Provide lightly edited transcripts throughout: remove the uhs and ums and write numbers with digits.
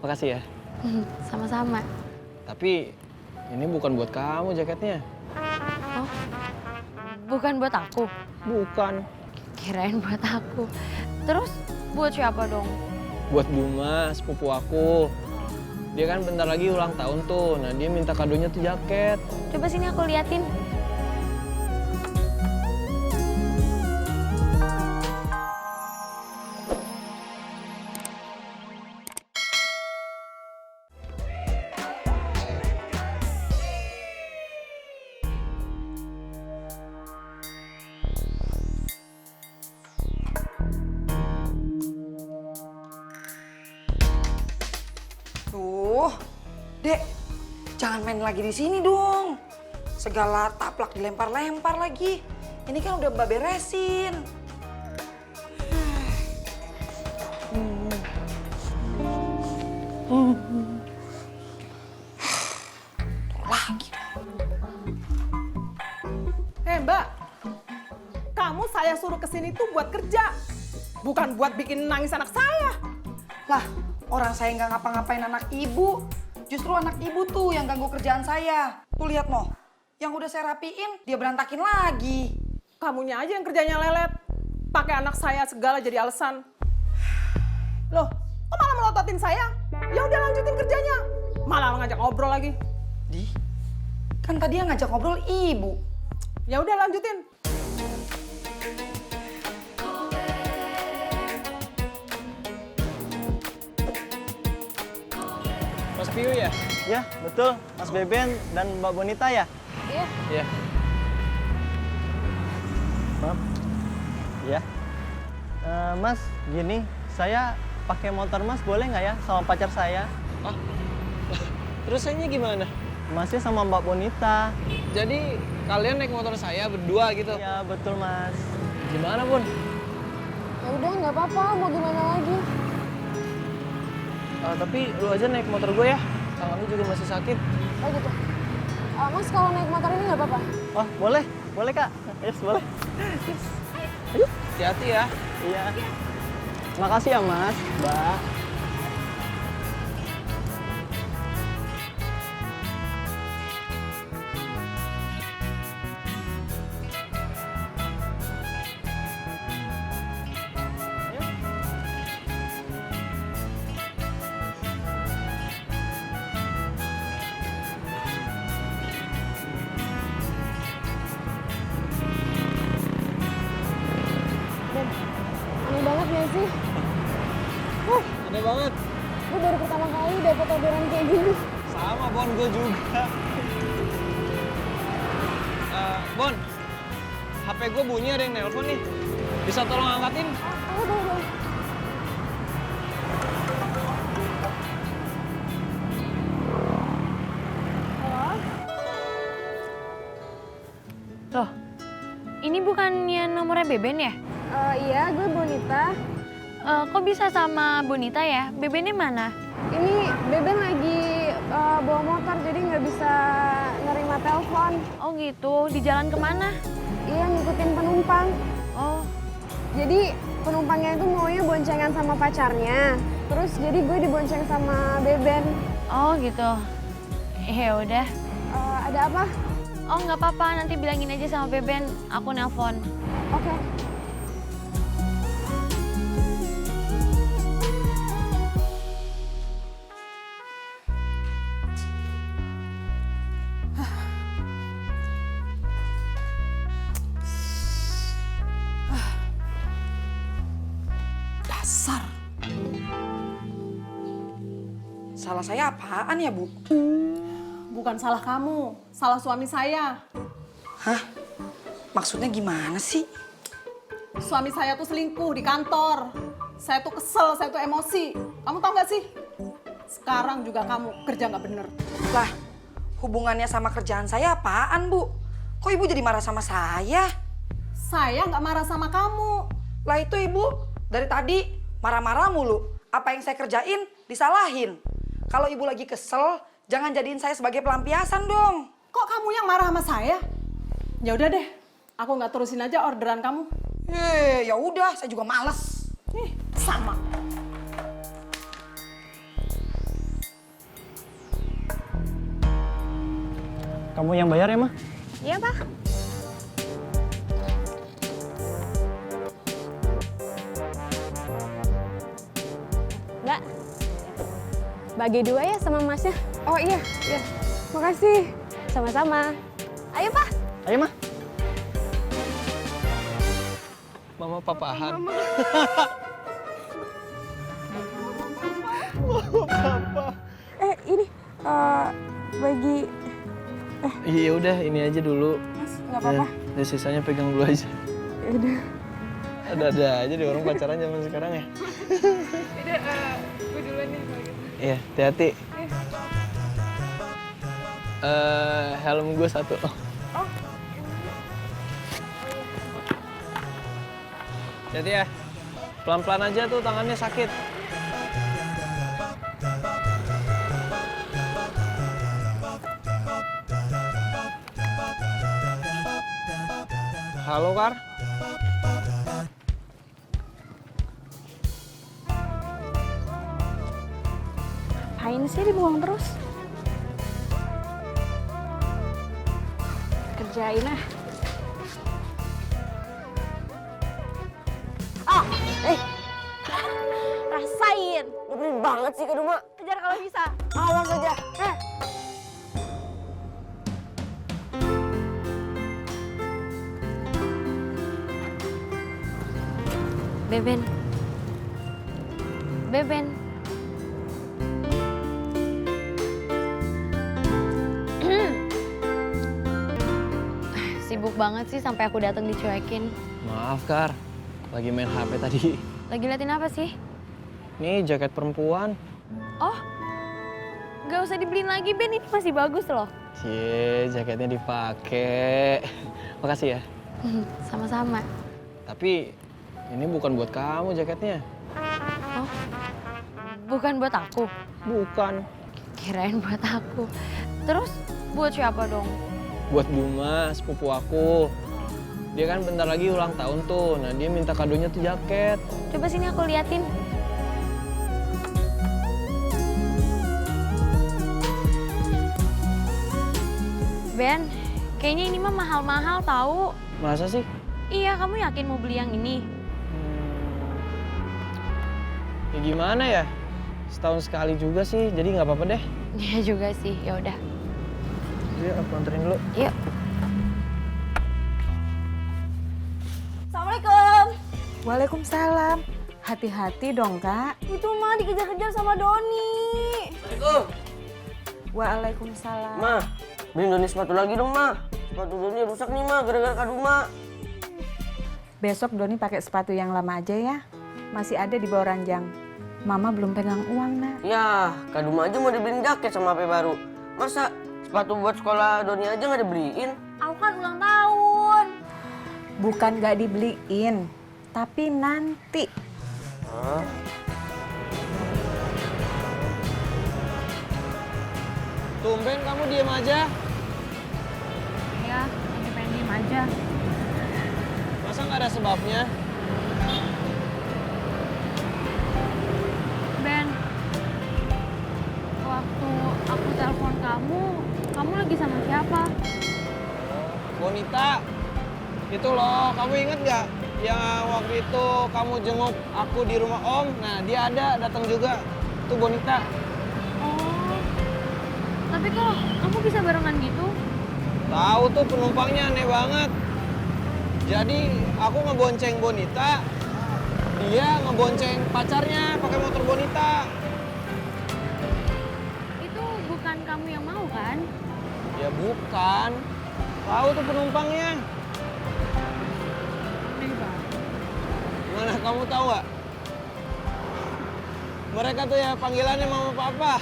Makasih ya. Sama-sama. Tapi ini bukan buat kamu jaketnya. Oh, bukan buat aku? Bukan. Kirain buat aku. Terus buat siapa dong? Buat Buma, sepupu aku. Dia kan bentar lagi ulang tahun tuh. Nah dia minta kadonya tuh jaket. Coba sini aku liatin. Tuh, Dek, jangan main lagi di sini dong. Segala taplak dilempar-lempar lagi. Ini kan udah Mbak beresin. Lagi. Mbak, kamu saya suruh kesini tuh buat kerja, bukan buat bikin nangis anak saya. Lah, orang saya nggak ngapa-ngapain anak ibu. Justru anak ibu tuh yang ganggu kerjaan saya. Tuh lihat noh, yang udah saya rapiin dia berantakin lagi. Kamunya aja yang kerjanya lelet, pakai anak saya segala jadi alasan. Loh, kok malah melototin saya? Ya udah lanjutin kerjanya, malah ngajak ngobrol lagi. Di, kan tadi yang ngajak ngobrol ibu. Ya udah lanjutin. Mas Piu ya? Ya, betul. Mas Beben dan Mbak Bonita ya? Iya. Iya. Maaf. Ya. Mas, gini, saya pakai motor Mas boleh nggak ya sama pacar saya? Ah, terus sayanya gimana? Masnya sama Mbak Bonita. Jadi kalian naik motor saya berdua gitu? Ya, betul Mas. Gimana Bun? Ya udah nggak apa-apa, mau gimana lagi? Tapi lu aja naik motor gue ya. Tangan lu juga masih sakit. Oh gitu. Mas kalau naik motor ini nggak apa-apa? Oh, boleh. Boleh, Kak. Yes, boleh. Yes. Ayo. Hati-hati ya. Iya. Makasih ya, Mas. Mbak. Aneh banget gak sih? Aneh banget. Gue baru pertama kali dapet orderan kayak gini. Sama Bon, gue juga. Bon, HP gue bunyi ada yang nelpon nih. Bisa tolong angkatin? Boleh. Halo? Loh, ini bukannya nomornya Beben ya? Iya, gue Bonita. Kok bisa sama Bonita ya? Bebennya mana? Ini Beben lagi bawa motor, jadi nggak bisa nerima telepon. Oh gitu, di jalan kemana? Iya, ngikutin penumpang. Oh, Jadi penumpangnya itu maunya boncengan sama pacarnya. Terus jadi gue dibonceng sama Beben. oh gitu. Ya udah. Ada apa? Oh nggak apa-apa, nanti bilangin aja sama Beben, aku nelpon. Oke. Dasar. Salah saya apaan ya, Bu? Bukan salah kamu, salah suami saya. Hah? Maksudnya gimana sih? Suami saya tuh selingkuh di kantor. Saya tuh kesel, saya tuh emosi. Kamu tahu nggak sih? Sekarang juga kamu kerja nggak bener. Lah, hubungannya sama kerjaan saya apaan, Bu? Kok Ibu jadi marah sama saya? Saya nggak marah sama kamu. Lah itu Ibu, dari tadi marah-marah mulu. Apa yang saya kerjain disalahin. Kalau Ibu lagi kesel, jangan jadiin saya sebagai pelampiasan dong. Kok kamu yang marah sama saya? Ya udah deh, aku nggak terusin aja orderan kamu. Ya udah, saya juga males. Sama. Kamu yang bayar ya, Ma? Iya, Pak. Mbak, bagi 2 ya sama Masnya. Oh iya, iya. Makasih. Sama-sama. Ayo, Pak. Ayo, Ma. Mama papahan. Ini bagi Iya udah ini aja dulu. Mas, nggak apa-apa. Ya, sisanya pegang dulu aja. Udah. Ada-ada aja deh orang pacaran zaman sekarang ya. Udah, gue duluan nih kalau gitu. Iya, hati-hati. Helm gue 1. Oh. Hati ya. Pelan-pelan aja tuh tangannya sakit. Halo, Kar. Ngapain sih dibuang terus? Kerjain ah. Rasain. Nyebelin banget sih Kak Duma. Kejar kalau bisa. Awas aja. Beben. Beben. Sibuk banget sih sampai aku datang dicuekin. Maaf, Kar. Lagi main HP tadi. Lagi liatin apa sih? Nih, jaket perempuan. Oh, gak usah dibeliin lagi Ben, ini masih bagus loh. Cie, jaketnya dipakai. Makasih ya. Sama-sama. Tapi ini bukan buat kamu jaketnya. Oh, bukan buat aku. Bukan. Kirain buat aku. Terus buat siapa dong? Buat Buma, sepupu aku. Dia kan bentar lagi ulang tahun tuh. Nah, dia minta kadonya tuh jaket. Coba sini aku liatin. Ben, kayaknya ini mah mahal-mahal tahu. Masa sih? Iya, kamu yakin mau beli yang ini? Ya gimana ya? Setahun sekali juga sih, jadi nggak apa-apa deh. Iya juga sih, ya udah. Yuk, aku anterin dulu. Yuk. Assalamualaikum. Waalaikumsalam. Hati-hati dong, Kak. Itu mah dikejar-kejar sama Doni. Waalaikumsalam. Ma, beliin Doni sepatu lagi dong, Ma. Sepatu Doni rusak nih, Ma, gara-gara Kak Duma. Besok Doni pakai sepatu yang lama aja ya. Masih ada di bawah ranjang. Mama belum pegang uang, Nak. Ya, Kak Duma aja mau dibeliin jaket sama HP baru. Masa sepatu buat sekolah Doni aja nggak dibeliin? Aku kan ulang tahun. Bukan nggak dibeliin, tapi nanti. Hah? Tumben kamu diem aja. Iya, lagi pengen diem aja. Masa nggak ada sebabnya? Ben, waktu aku telepon kamu lagi sama siapa? Bonita, itu loh, kamu inget nggak? Yang waktu itu kamu jenguk aku di rumah Om, nah dia ada, datang juga. Itu Bonita. Oh, tapi kok kamu bisa barengan gitu? Tahu tuh penumpangnya aneh banget. Jadi aku ngebonceng Bonita, dia ngebonceng pacarnya pakai motor Bonita. Itu bukan kamu yang mau kan? Ya bukan. Tahu tuh penumpangnya. Aneh banget. Mana kamu tahu nggak? Mereka tuh ya panggilannya mama papa.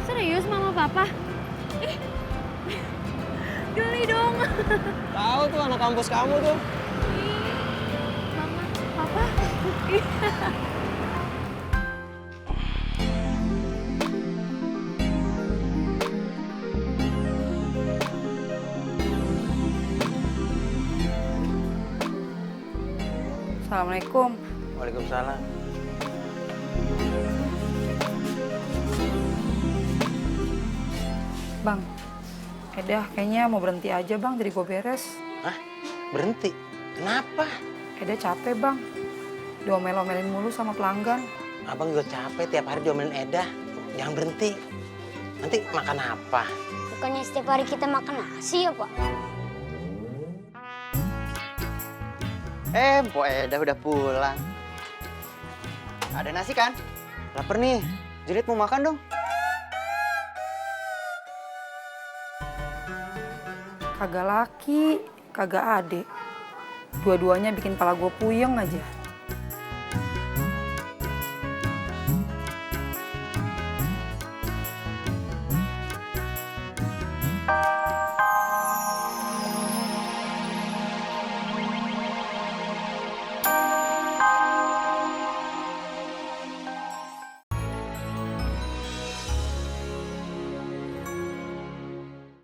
Serius mama papa? Ih, geli dong. Tahu tuh anak kampus kamu tuh. Ih, mama papa. Ih. Assalamualaikum. Waalaikumsalam. Bang, Eda kayaknya mau berhenti aja bang, jadi gue beres. Hah? Berhenti? Kenapa? Eda capek bang, diomel-omelin mulu sama pelanggan. Abang juga capek tiap hari diomelin Eda. Jangan berhenti. Nanti makan apa? Bukannya setiap hari kita makan nasi ya, Pak? Mbok Eda udah pulang. Ada nasi kan? Laper nih. Julid mau makan dong. Kagak laki, kagak ade. Dua-duanya bikin pala gue puyeng aja.